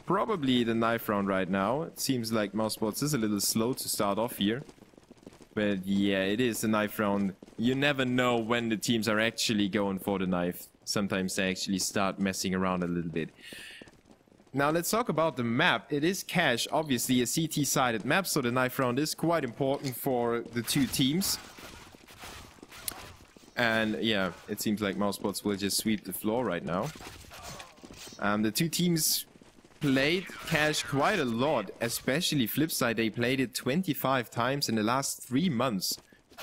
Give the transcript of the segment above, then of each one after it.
probably the knife round right now. It seems like mousesports is a little slow to start off here. But yeah, it is a knife round. You never know when the teams are actually going for the knife. Sometimes they actually start messing around a little bit. Now let's talk about the map. It is cash, obviously a CT-sided map, so the knife round is quite important for the two teams. And yeah, it seems like mousesports will just sweep the floor right now. The two teams played cash quite a lot, especially Flipside. They played it 25 times in the last 3 months.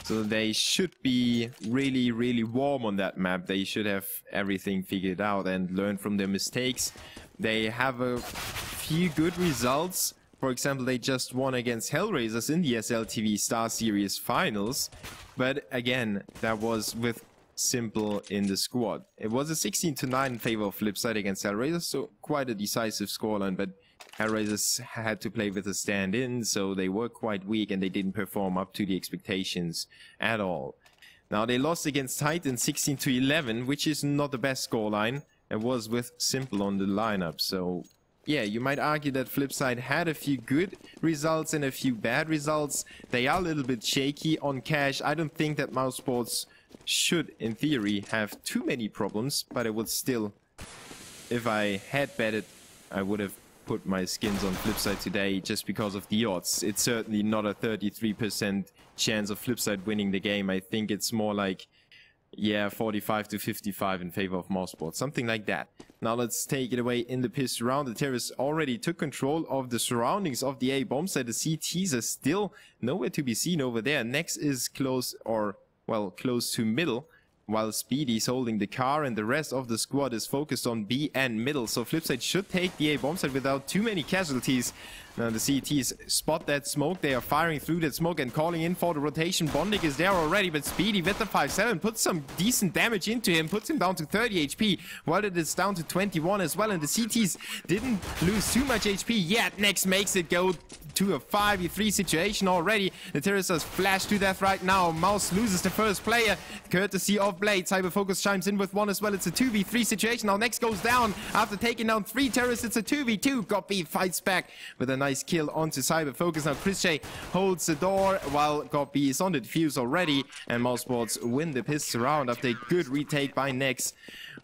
So they should be really, really warm on that map. They should have everything figured out and learn from their mistakes. They have a few good results. For example, they just won against Hellraisers in the ESL TV Star Series finals. But again, that was with Simple in the squad. It was a 16-9 in favor of Flipside against Hellraisers, so quite a decisive scoreline. But Hellraisers had to play with a stand-in, so they were quite weak and they didn't perform up to the expectations at all. Now they lost against Titan 16-11, which is not the best scoreline. It was with Simple on the lineup, so yeah, you might argue that Flipside had a few good results and a few bad results. They are a little bit shaky on cash. I don't think that mousesports should, in theory, have too many problems, but I would still, if I had betted, I would have put my skins on Flipside today just because of the odds. It's certainly not a 33% chance of Flipside winning the game. I think it's more like, yeah, 45 to 55 in favor of mousesports, something like that. Now let's take it away in the piss round. The terrorists already took control of the surroundings of the A bomb site. The CTs are still nowhere to be seen over there. Next is close, or well, close to middle, while Speedy's holding the car and the rest of the squad is focused on B and middle. So Flipside should take the A bomb site without too many casualties. Now the CTs spot that smoke. They are firing through that smoke and calling in for the rotation. Bondik is there already, but Speedy with the 5-7 puts some decent damage into him, puts him down to 30 HP, while it is down to 21 as well. And the CTs didn't lose too much HP yet. Next makes it go to a 5v3 situation already. The terrorists are flashed to death right now. Mouz loses the first player, courtesy of Blade. Cyberfocus chimes in with one as well. It's a 2v3 situation. Now Next goes down after taking down 3 terrorists. It's a 2v2. Gobby fights back with a nice kill onto Cyberfocus. Now Chris J holds the door while Gobby is on the defuse already. And mousesports win the pistol round after a good retake by Next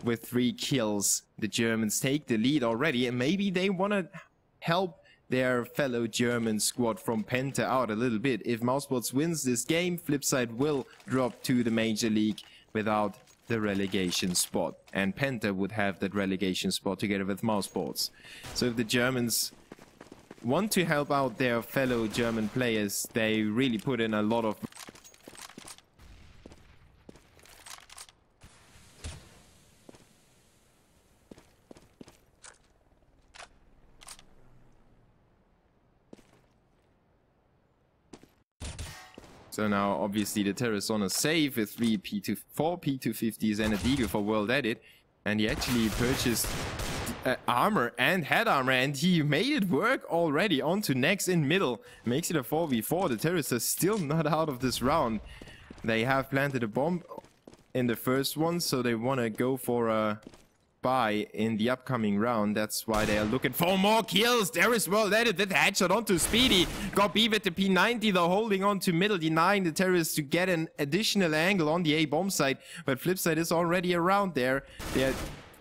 with 3 kills. The Germans take the lead already, and maybe they want to help their fellow German squad from Penta out a little bit. If mousesports wins this game, Flipside will drop to the Major League without the relegation spot. And Penta would have that relegation spot together with mousesports. So if the Germans want to help out their fellow German players, they really put in a lot of... So now, obviously, the terrorists on a save with 4 P250s and a Deagle for World Edit. And he actually purchased armor and head armor, and he made it work already onto Next in middle. Makes it a 4v4. The terrorists are still not out of this round. They have planted a bomb in the first one, so they want to go for a buy in the upcoming round. That's why they are looking for more kills. There is World Edit with the headshot onto Speedy. Got B with the P90 though, holding on to middle, denying the terrorists to get an additional angle on the A bomb site. But Flipside is already around there. They're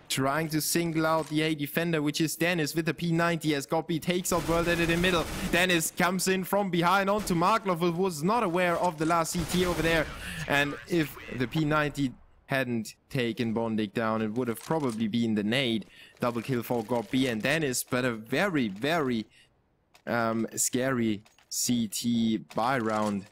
trying to single out the A defender, which is Dennis with the P90 as Gobby takes out World Edit in middle. Dennis comes in from behind onto Marklov, who was not aware of the last CT over there. And if the P90 hadn't taken Bondik down, it would have probably been the nade. Double kill for Gobby and Dennis, but a very, very scary CT buy round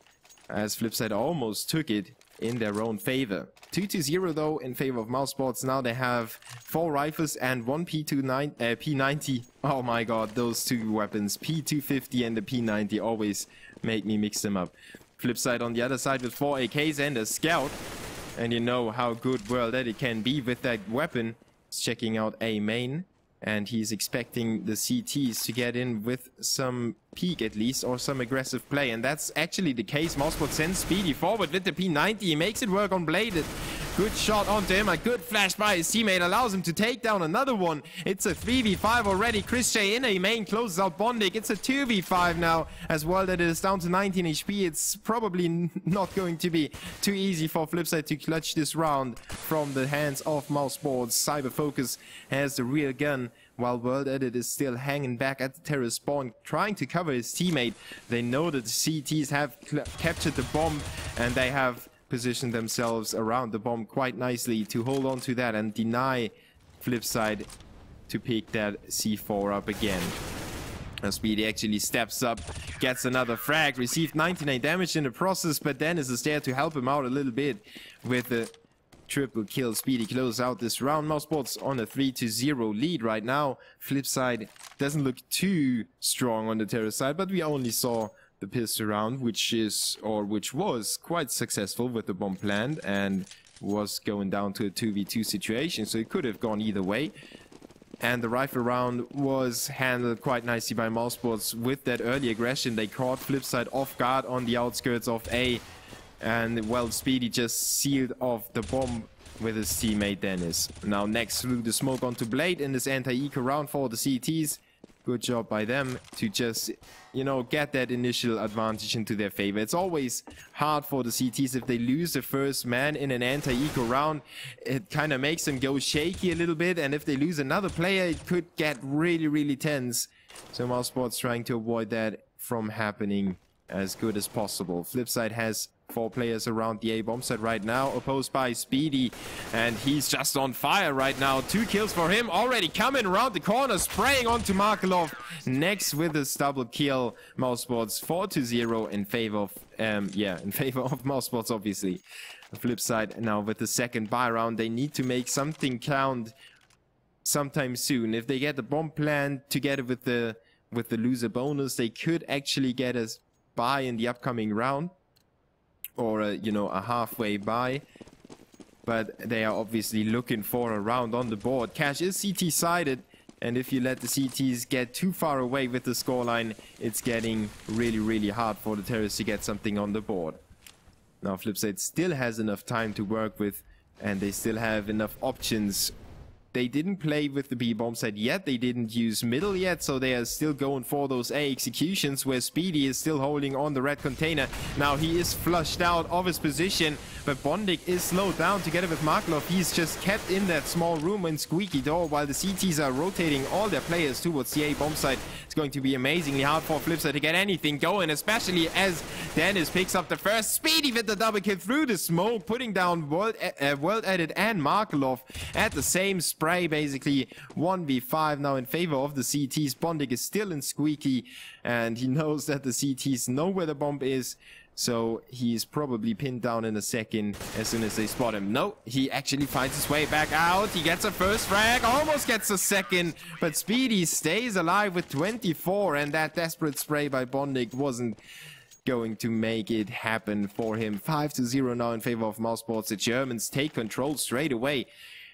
as Flipside almost took it in their own favor. 2-0 though in favor of mousesports. Now they have 4 rifles and 1 P90. Oh my god, those 2 weapons, P250 and the P90, always make me mix them up. Flipside on the other side with 4 AKs and a scout. And you know how good World Edit can be with that weapon. He's checking out A main, and he's expecting the CTs to get in with some peek at least, or some aggressive play. And that's actually the case. mousesports sends Speedy forward with the P90. He makes it work on Blade. Good shot onto him. A good flash by his teammate allows him to take down another one. It's a 3v5 already. Chris J in a main closes out Bondik. It's a 2v5 now as well. That is down to 19 HP. It's probably not going to be too easy for Flipside to clutch this round from the hands of mousesports. Cyber Focus has the rear gun, while World Edit is still hanging back at the terrorist spawn, trying to cover his teammate. They know that the CTs have captured the bomb, and they have positioned themselves around the bomb quite nicely to hold on to that and deny Flipside to pick that C4 up again. Now Speedy actually steps up, gets another frag, received 99 damage in the process, but Dennis is there to help him out a little bit with the triple kill. Speedy closes out this round. mousesports on a 3-0 lead right now. Flipside doesn't look too strong on the terror side, but we only saw the pistol round, which was quite successful with the bomb planned and was going down to a 2v2 situation, so it could have gone either way. And the rifle round was handled quite nicely by mousesports. With that early aggression, they caught Flipside off guard on the outskirts of A, and well, Speedy just sealed off the bomb with his teammate Dennis. Now next threw the smoke onto Blade in this anti-eco round for the CTs. Good job by them to just, you know, get that initial advantage into their favor. It's always hard for the CTs if they lose the first man in an anti-eco round. It kind of makes them go shaky a little bit, and if they lose another player, it could get really, really tense. So mousesports trying to avoid that from happening as good as possible. Flipside has 4 players around the A bomb site right now, opposed by Speedy, and he's just on fire right now. 2 kills for him, already coming around the corner, spraying onto Markelov. Next with this double kill, mousesports 4-0 in favor of mousesports, obviously. The flip side now with the second buy round, they need to make something count sometime soon. If they get the bomb plan together with the loser bonus, they could actually get a buy in the upcoming round, or a halfway buy, but they are obviously looking for a round on the board. Cash is CT sided, and if you let the CTs get too far away with the scoreline, it's getting really, really hard for the terrorists to get something on the board. Now Flipside still has enough time to work with, and they still have enough options. They didn't play with the B bomb site yet, they didn't use middle yet, so they are still going for those A executions, where Speedy is still holding on the red container. Now he is flushed out of his position, but Bondik is slowed down together with Markelov. He's just kept in that small room and squeaky door while the CTs are rotating all their players towards the A bomb site. It's going to be amazingly hard for Flipside to get anything going, especially as Dennis picks up the first. Speedy with the double kill through the smoke, putting down World Edit and Markelov at the same spray, basically 1v5 now in favor of the CTs. Bondik is still in squeaky, and he knows that the CTs know where the bomb is, so he's probably pinned down in a second as soon as they spot him. No, he actually finds his way back out. He gets a first frag, almost gets a second, but Speedy stays alive with 24, and that desperate spray by Bondik wasn't going to make it happen for him. 5-0 now in favor of mousesports. The Germans take control straight away.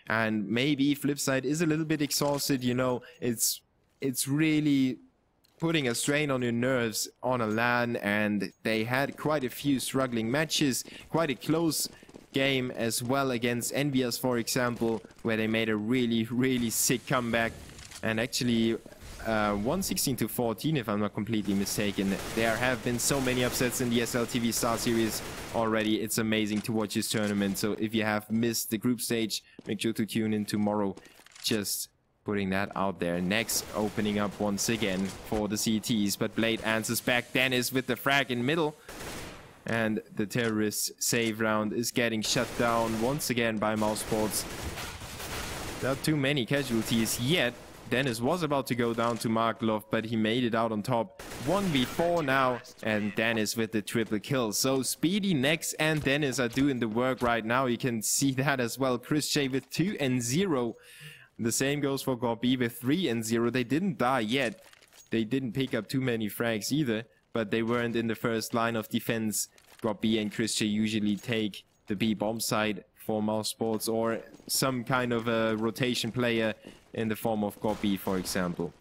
And maybe Flipside is a little bit exhausted, you know. It's really putting a strain on your nerves on a LAN, and they had quite a few struggling matches, quite a close game as well against Envious, for example, where they made a really, really sick comeback and actually won 16-14, if I'm not completely mistaken. There have been so many upsets in the ESL TV Star Series already. It's amazing to watch this tournament. So if you have missed the group stage, make sure to tune in tomorrow. Just putting that out there. Next, opening up once again for the CTs, but Blade answers back. Dennis with the frag in middle, and the terrorist save round is getting shut down once again by mousesports. Not too many casualties yet. Dennis was about to go down to Markelov, but he made it out on top. 1v4 now, and Dennis with the triple kill. So Speedy, Nex, and Dennis are doing the work right now. You can see that as well. Chris J with 2-0. The same goes for Gorby with 3-0. They didn't die yet. They didn't pick up too many frags either, but they weren't in the first line of defense. Gorby and Chris J usually take the B bomb side for mousesports, or some kind of a rotation player in the form of Gorby, for example.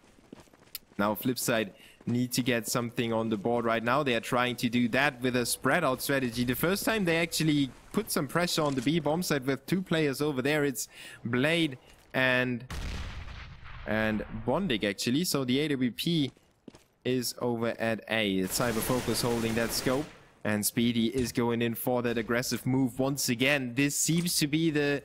Now Flipside need to get something on the board right now. They are trying to do that with a spread out strategy. The first time they actually put some pressure on the B bomb side with 2 players over there. It's Blade and Bondik actually. So the AWP is over at A. It's Cyber Focus holding that scope. And Speedy is going in for that aggressive move once again. This seems to be the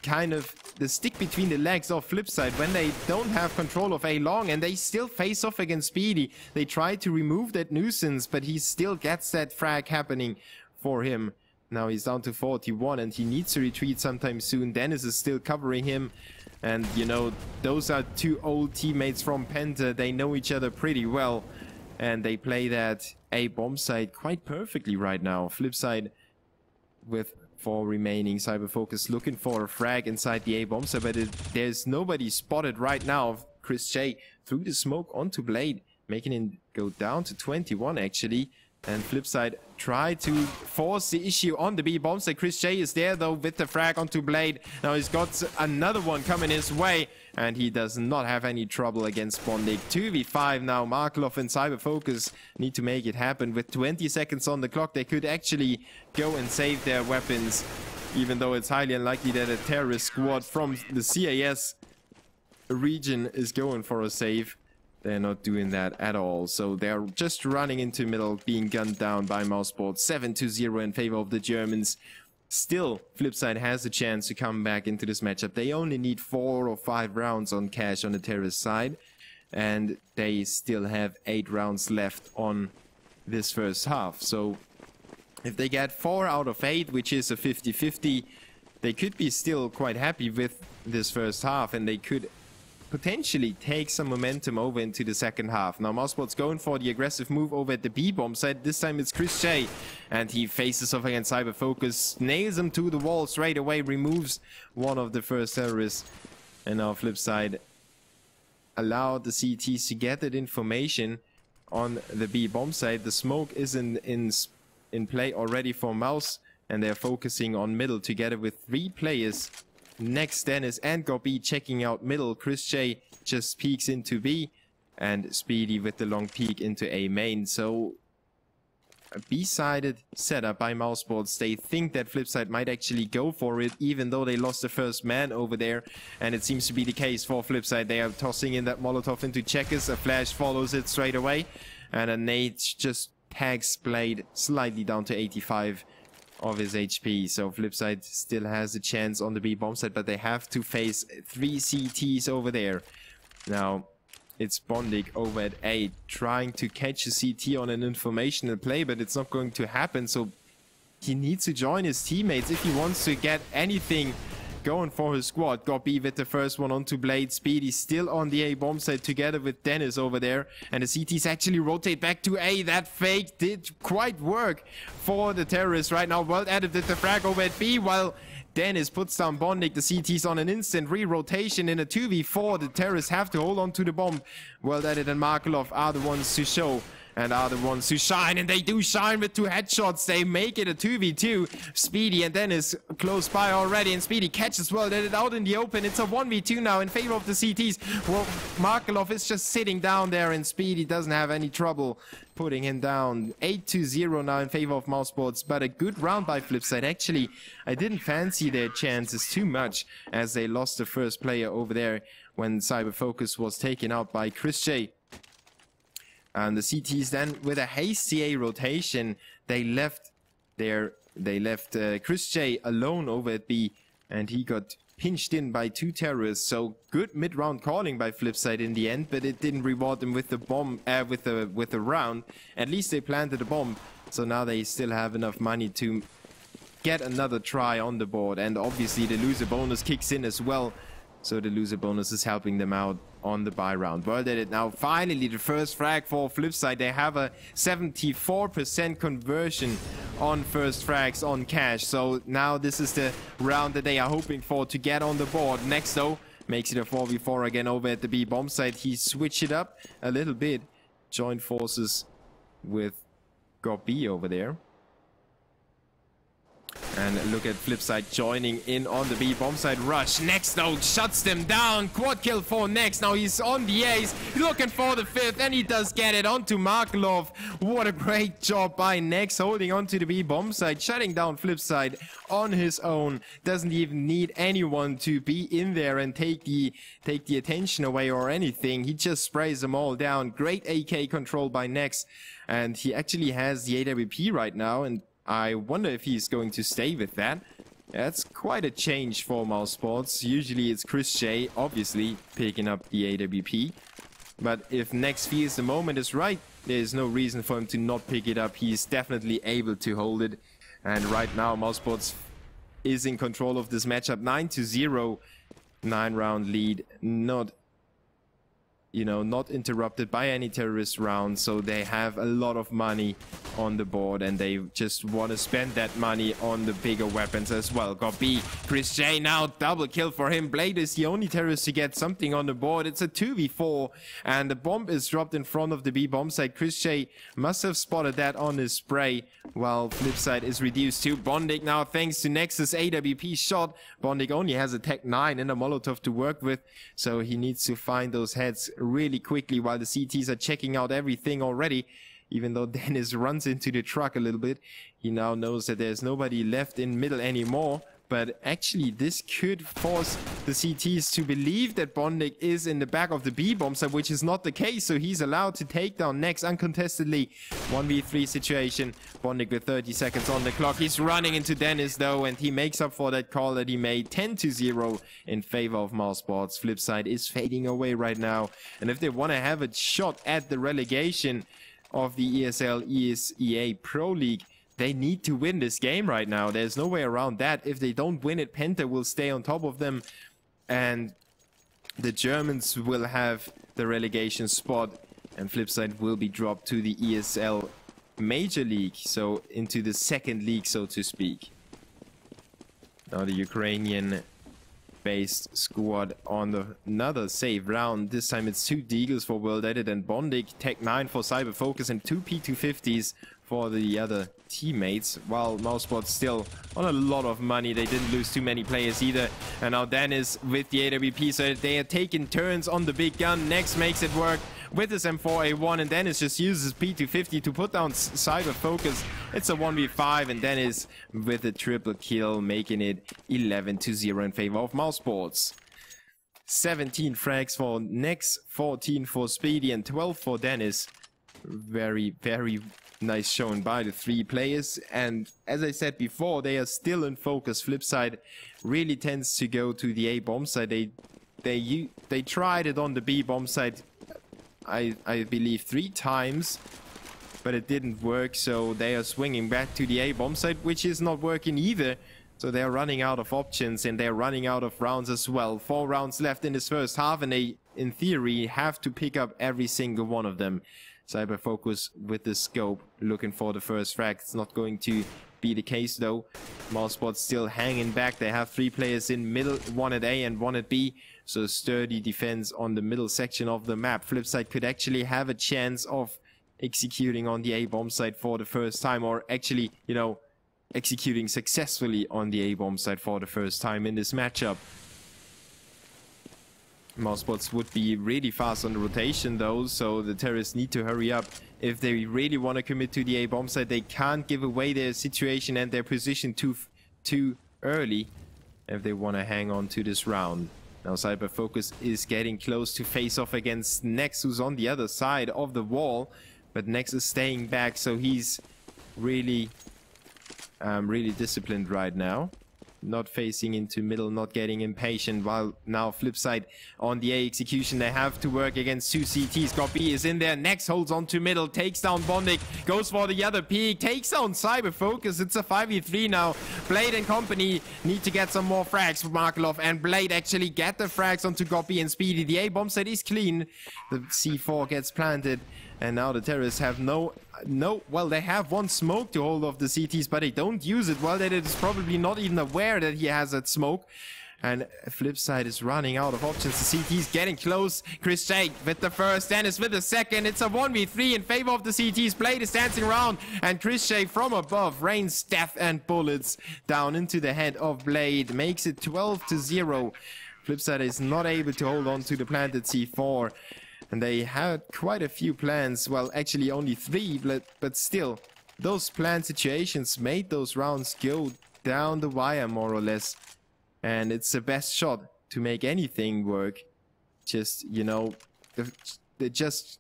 kind of the stick between the legs of Flipside when they don't have control of A long, and they still face off against Speedy. They try to remove that nuisance, but he still gets that frag happening for him. Now he's down to 41 and he needs to retreat sometime soon. Dennis is still covering him. And you know, those are 2 old teammates from Penta. They know each other pretty well. And they play that A bomb side quite perfectly right now. Flipside with 4 remaining. Cyber Focus looking for a frag inside the A bomb side, but there's nobody spotted right now. Chris J threw the smoke onto Blade, making him go down to 21 actually. And Flipside tried to force the issue on the B bomb side. Chris J is there though with the frag onto Blade. Now he's got another one coming his way, and he does not have any trouble against Bondik. 2v5 now. Markelov and Cyber Focus need to make it happen. With 20 seconds on the clock, they could actually go and save their weapons, even though it's highly unlikely that a terrorist squad from the CAS region is going for a save. They're not doing that at all. So they're just running into middle, being gunned down by Mouseboard. 7-0 in favor of the Germans. Still, Flipside has a chance to come back into this matchup. They only need 4 or 5 rounds on cash on the terrorist side. And they still have 8 rounds left on this first half. So if they get 4 out of 8, which is a 50-50, they could be still quite happy with this first half. And they could potentially take some momentum over into the second half. Now Mouseboard's going for the aggressive move over at the B bomb side. This time it's Chris J, and he faces off against Cyber Focus, nails him to the wall straight away, removes one of the first terrorists. And now Flipside allowed the CTs to get that information on the B bomb side. The smoke is in play already for Mouse, and they're focusing on middle together with 3 players. Next, Dennis and Gobi checking out middle. Chris J just peeks into B, and Speedy with the long peek into A main. So a B-sided setup by Mouseboards. They think that Flipside might actually go for it, even though they lost the first man over there. And it seems to be the case for Flipside. They are tossing in that Molotov into checkers. A flash follows it straight away, and a nade just tags Blade slightly down to 85 of his HP. So Flipside still has a chance on the B bomb side, but they have to face 3 CTs over there. Now it's Bondik over at A trying to catch a CT on an informational play, but it's not going to happen. So he needs to join his teammates if he wants to get anything going for his squad. Got B with the first one onto Blade. Speedy still on the A bomb side together with Dennis over there. And the CTs actually rotate back to A. That fake did quite work for the terrorists right now. World added with the frag over at B, while Dennis puts down Bondik. The CTs on an instant re-rotation in a 2v4. The terrorists have to hold on to the bomb. World added and Markelov are the ones to show and are the ones who shine, and they do shine with 2 headshots. They make it a 2v2. Speedy and Dennis close by already, and Speedy catches well. They're out in the open. It's a 1v2 now in favor of the CTs. Well, Markelov is just sitting down there, and Speedy doesn't have any trouble putting him down. 8-0 now in favor of Mouseboards, but a good round by Flipside. Actually, I didn't fancy their chances too much, as they lost the first player over there when Cyber Focus was taken out by Chris J. And the CTs then, with a hasty A rotation, they left Chris J alone over at B, and he got pinched in by 2 terrorists. So good mid-round calling by Flipside in the end, but it didn't reward them with the bomb, with the round. At least they planted a bomb, so now they still have enough money to get another try on the board. And obviously the loser bonus kicks in as well, so the loser bonus is helping them out on the buy round. World at it now. Finally, the first frag for Flipside. They have a 74% conversion on first frags on cash. So now this is the round that they are hoping for to get on the board. Next though, makes it a 4v4 again over at the B bomb side. He switched it up a little bit. Joined forces with Gob B over there. And look at Flipside joining in on the B bomb side rush. Next though shuts them down. Quad kill for Next. Now he's on the ace, looking for the 5th, and he does get it onto Markelov. What a great job by Next, holding onto the B bomb side, shutting down Flipside on his own. Doesn't even need anyone to be in there and take the attention away or anything. He just sprays them all down. Great AK control by Next, and he actually has the AWP right now, and I wonder if he's going to stay with that. That's quite a change for mouz Sports. Usually it's Chris J, obviously, picking up the AWP. But if Next feels the moment is right, there's no reason for him to not pick it up. He's definitely able to hold it. And right now, mouz Sports is in control of this matchup. 9-0, 9-round lead. Not interrupted by any terrorist rounds, so they have a lot of money on the board, and they just want to spend that money on the bigger weapons as well. Got B. Chris J now, double kill for him. Blade is the only terrorist to get something on the board. It's a 2v4, and the bomb is dropped in front of the B bomb site. Chris J must have spotted that on his spray, while Flipside is reduced to Bondik now, thanks to Nexus AWP shot. Bondik only has a Tech 9 and a Molotov to work with, so he needs to find those heads really quickly while the CTs are checking out everything already. Even though Dennis runs into the truck a little bit, he now knows that there's nobody left in middle anymore. But actually, this could force the CTs to believe that Bondik is in the back of the B bomb site, which is not the case. So he's allowed to take down Next uncontestedly. 1v3 situation. Bondik with 30 seconds on the clock. He's running into Dennis though, and he makes up for that call that he made. 10-0 in favor of mouz Sports. Flipside is fading away right now. And if they want to have a shot at the relegation of the ESL ESEA Pro League, they need to win this game right now. There's no way around that. If they don't win it, Penta will stay on top of them, and the Germans will have the relegation spot, and Flipside will be dropped to the ESL Major League, so into the second league, so to speak. Now the Ukrainian-based squad on another save round. This time it's 2 Deagles for World Edit and Bondik, Tech 9 for Cyber Focus, and 2 P250s for the other teammates, while mouz Sports still on a lot of money. They didn't lose too many players either. And now Dennis with the AWP, so they are taking turns on the big gun. Next makes it work with his M4A1, and Dennis just uses P250 to put down Cyber Focus. It's a 1v5, and Dennis with a triple kill, making it 11-0 in favor of mouz Sports. 17 frags for Next, 14 for Speedy, and 12 for Dennis. Very, very nice shown by the 3 players, and as I said before, they are still in focus. Flipside really tends to go to the A bomb side. They tried it on the B bomb side, I believe 3 times, but it didn't work, so they are swinging back to the A bomb side, which is not working either. So they're running out of options, and they're running out of rounds as well. 4 rounds left in this first half, and they, in theory, have to pick up every single one of them. Cyber Focus with the scope, looking for the first frag. It's not going to be the case though. mouz Sports still hanging back. They have 3 players in middle, 1 at A and 1 at B. So sturdy defense on the middle section of the map. Flipside could actually have a chance of executing on the A bomb site for the first time, or actually, executing successfully on the A bomb site for the first time in this matchup. mouz Sports would be really fast on the rotation though, so the terrorists need to hurry up. If they really want to commit to the A bomb site, they can't give away their situation and their position too early if they want to hang on to this round. Now Cyber Focus is getting close to face off against Nex, who's on the other side of the wall, but Nex is staying back, so he's really disciplined right now. Not facing into middle, not getting impatient, while now Flipside on the A execution, they have to work against 2 CTs. Got B is in there, Next holds on to middle, takes down Bondik, goes for the other peak, takes down Cyber Focus. It's a 5v3 now. Blade and company need to get some more frags for Markelov, and Blade actually get the frags onto Goppy and Speedy. The A bomb set is clean. The C4 gets planted, and now the terrorists have well, they have 1 smoke to hold off the CTs, but they don't use it. Well, that is probably not even aware that he has that smoke. And Flipside is running out of options. The CT's getting close. Chris J with the first, Dennis with the second. It's a 1v3 in favor of the CT's. Blade is dancing around, and Chris J from above rains death and bullets down into the head of Blade. Makes it 12-0. Flipside is not able to hold on to the planted C4. And they had quite a few plans. Well, actually only 3, but still. Those planned situations made those rounds go down the wire, more or less. And it's the best shot to make anything work. Just, you know, they just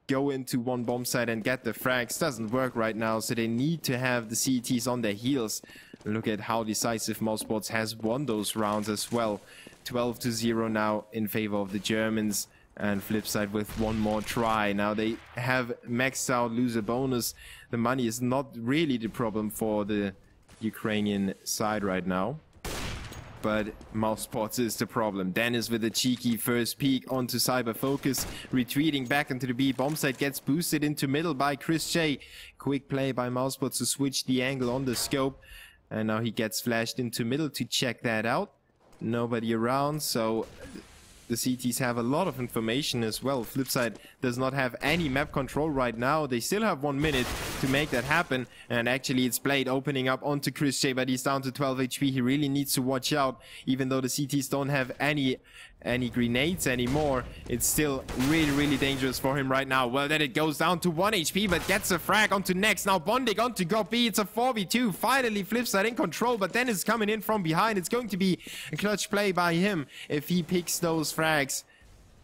go into one bomb site and get the frags. Doesn't work right now, so they need to have the CTs on their heels. Look at how decisive mousesports has won those rounds as well. 12-0 now in favor of the Germans. And Flipside with one more try. Now they have maxed out loser bonus. The money is not really the problem for the Ukrainian side right now. But mousesports is the problem. Dennis with a cheeky first peek onto Cyber Focus. Retreating back into the B bomb site. Gets boosted into middle by Chris J. Quick play by mousesports to switch the angle on the scope. And now he gets flashed into middle to check that out. Nobody around, so the CTs have a lot of information as well. Flipside does not have any map control right now. They still have 1 minute to make that happen. And actually it's Blade opening up onto Chris J, but he's down to 12 HP. He really needs to watch out. Even though the CTs don't have any grenades anymore, it's still really dangerous for him right now. Well, then it goes down to 1 HP, but gets a frag onto next. Now Bondik onto God B. It's a 4v2. Finally Flipside in control, but then it's coming in from behind. It's going to be a clutch play by him if he picks those frags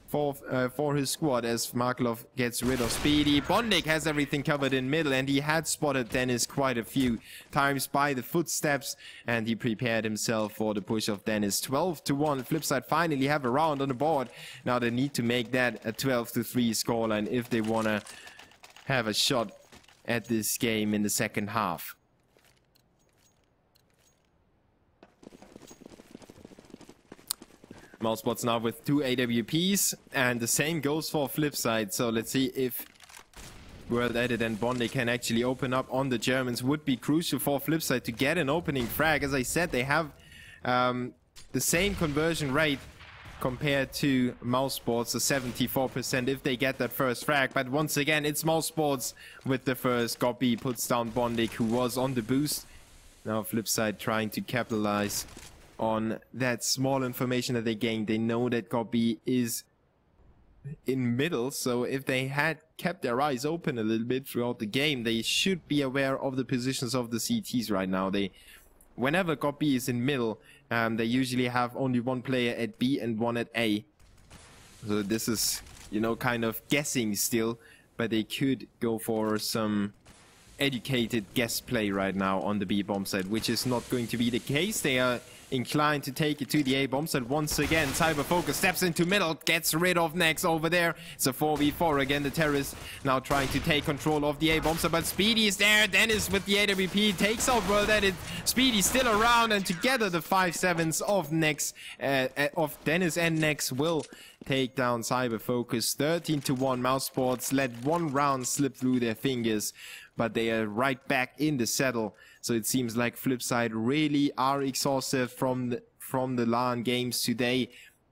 for his squad, as Markelov gets rid of Speedy. Bondik has everything covered in middle, and he had spotted Dennis quite a few times by the footsteps, and he prepared himself for the push of Dennis. 12-1. Flipside finally have a round on the board. Now they need to make that a 12-3 scoreline if they want to have a shot at this game in the second half. mousesports now with 2 AWPs, and the same goes for Flipside. So let's see if World Edit and Bondik can actually open up on the Germans. Would be crucial for Flipside to get an opening frag. As I said, they have the same conversion rate compared to mousesports, the 74% if they get that first frag. But once again, it's mousesports with the first. Gobby puts down Bondik, who was on the boost. Now Flipside trying to capitalize on that small information that they gained. They know that Gobby is in middle, so if they had kept their eyes open a little bit throughout the game, they should be aware of the positions of the CTs right now. Whenever Gobby is in middle, they usually have only one player at B and one at A. So this is, you know, kind of guessing still, but they could go for some educated guess play right now on the B bomb side, which is not going to be the case. They are inclined to take it to the A bomb side once again. Cyber Focus steps into middle, gets rid of Nex over there. It's a 4v4 again. The terrorists now trying to take control of the A bomb side, but Speedy is there. Dennis with the AWP takes out World Edit. Speedy still around, and together the 5-7s of Nex, of Dennis and Nex will take down Cyber Focus. 13-1. mousesports let one round slip through their fingers, but they are right back in the saddle. So it seems like Flipside really are exhausted from the LAN games today.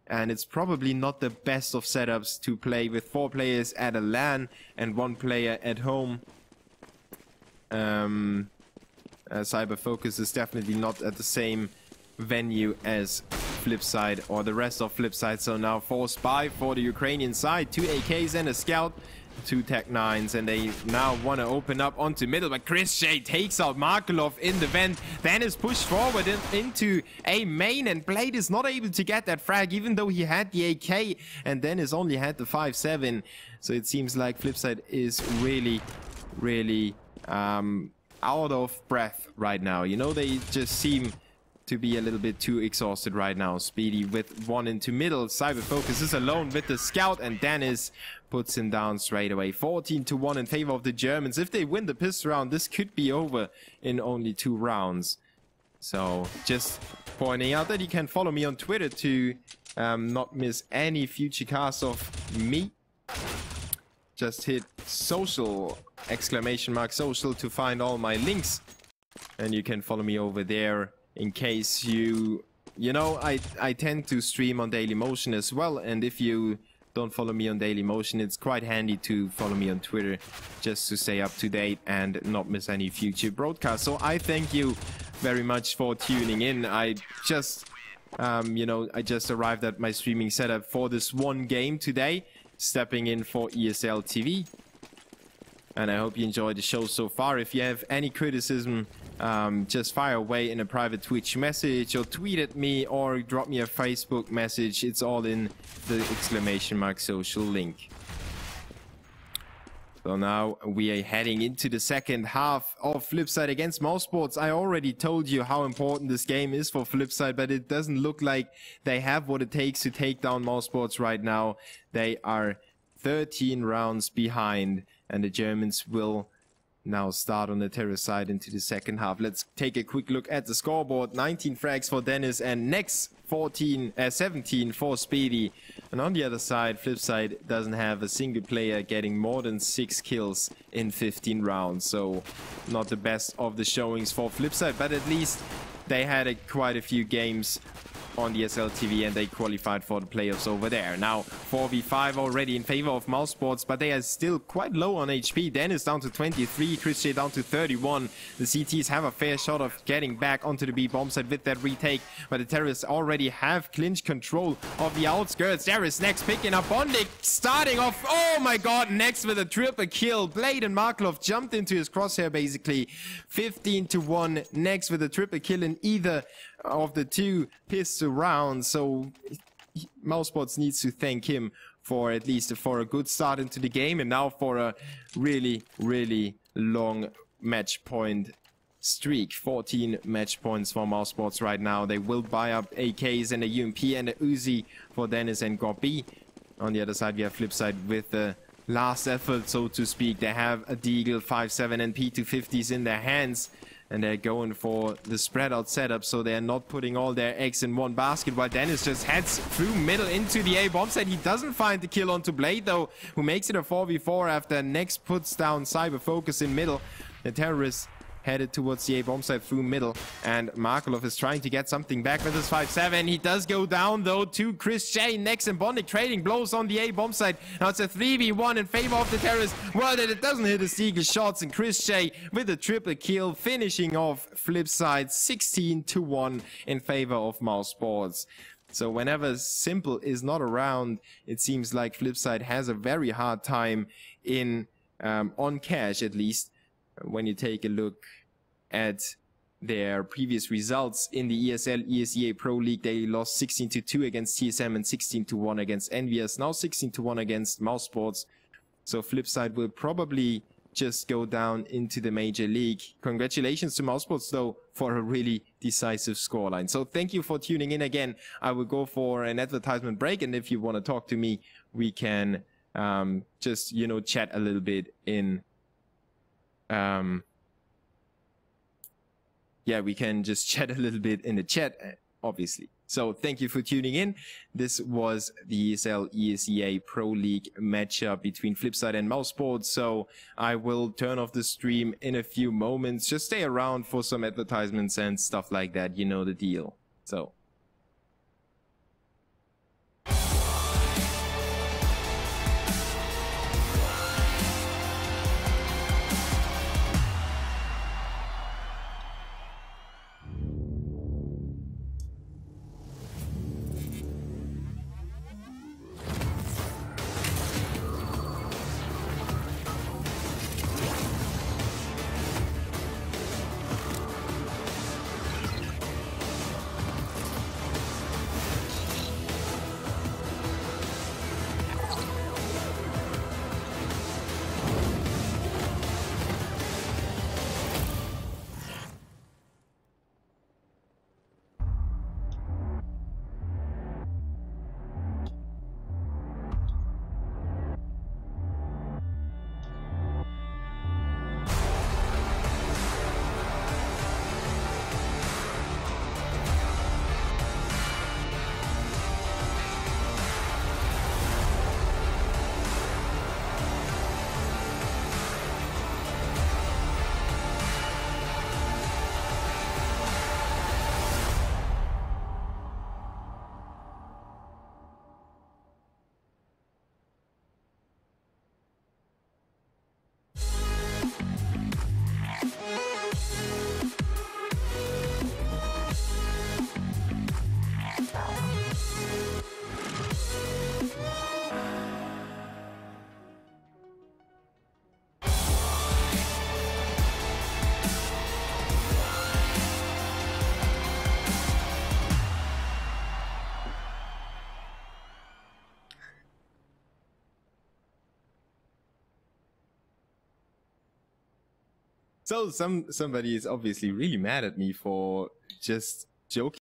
And it's probably not the best of setups to play with 4 players at a LAN and 1 player at home. Cyber Focus is definitely not at the same venue as Flipside or the rest of Flipside. So now 4 spy for the Ukrainian side, 2 AKs and a scout. 2 Tech 9s, and they now want to open up onto middle, but Chris J takes out Markelov in the vent. Then is pushed forward into a main, and Blade is not able to get that frag, even though he had the AK, and Dennis only had the 5-7. So it seems like Flipside is really out of breath right now. You know, they just seem to be a little bit too exhausted right now. Speedy with 1 into middle. Cyber Focus is alone with the scout, and Dennis puts him down straight away. 14-1 in favor of the Germans. If they win the pistol round, this could be over in only 2 rounds. So just pointing out that you can follow me on Twitter to not miss any future casts of me. Just hit social, !social, to find all my links, and you can follow me over there in case you you know, I tend to stream on Dailymotion as well, and if you don't follow me on Dailymotion, it's quite handy to follow me on Twitter just to stay up to date and not miss any future broadcasts. So I thank you very much for tuning in. I just, you know, I just arrived at my streaming setup for this one game today, stepping in for ESL TV. And I hope you enjoyed the show so far. If you have any criticism, just fire away in a private Twitch message or tweet at me or drop me a Facebook message. It's all in the !social link. So now we are heading into the second half of Flipside against mousesports. I already told you how important this game is for Flipside, but it doesn't look like they have what it takes to take down mousesports right now. They are 13 rounds behind, and the Germans will now start on the terror side into the second half. Let's take a quick look at the scoreboard. 19 frags for Dennis and next 17 for Speedy. And on the other side, Flipside doesn't have a single player getting more than 6 kills in 15 rounds. So not the best of the showings for Flipside, but at least they had quite a few games on the ESL TV and they qualified for the playoffs over there. Now 4v5 already in favor of mousesports, but they are still quite low on HP. Dennis down to 23, Chris J down to 31. The CTs have a fair shot of getting back onto the B bomb site with that retake, but the terrorists already have clinch control of the outskirts. There is Next picking up Bondik, starting off. Oh my god, Next with a triple kill. Blade and Marklov jumped into his crosshair basically. 15-1, Next with a triple kill in either of the two pistol rounds. So mousesports needs to thank him for at least for a good start into the game, and now for a really long match point streak. 14 match points for mousesports right now. They will buy up AKs and a UMP and a Uzi for Dennis and Gorby. On the other side we have Flipside with the last effort, so to speak. They have a Deagle 5.7 and P250s in their hands, and they're going for the spread out setup, so they're not putting all their eggs in one basket, while Dennis just heads through middle into the A bomb site. He doesn't find the kill onto Blade though, who makes it a 4v4 after Next puts down Cyber Focus in middle. The terrorists headed towards the A bomb site through middle, and Markelov is trying to get something back with his 5.7. He does go down though to Chris J. Next and Bondik trading blows on the A bomb site. Now it's a 3v1 in favor of the terrorists. Well, that it doesn't hit the Seagull shots, and Chris J with a triple kill, finishing off Flipside 16-1 in favor of mousesports. So whenever Simple is not around, it seems like Flipside has a very hard time in on cash, at least. When you take a look at their previous results in the ESL ESEA Pro League, they lost 16-2 against TSM and 16-1 against Envious, now 16-1 against mousesports. So Flipside will probably just go down into the major league. Congratulations to mousesports though for a really decisive scoreline. So thank you for tuning in again. I will go for an advertisement break, and if you want to talk to me, we can just, you know, chat a little bit in yeah, we can just chat a little bit in the chat, obviously. So thank you for tuning in. This was the ESL ESEA Pro League matchup between Flipside and mousesports. So I will turn off the stream in a few moments. Just stay around for some advertisements and stuff like that. You know the deal. So So somebody is obviously really mad at me for just joking.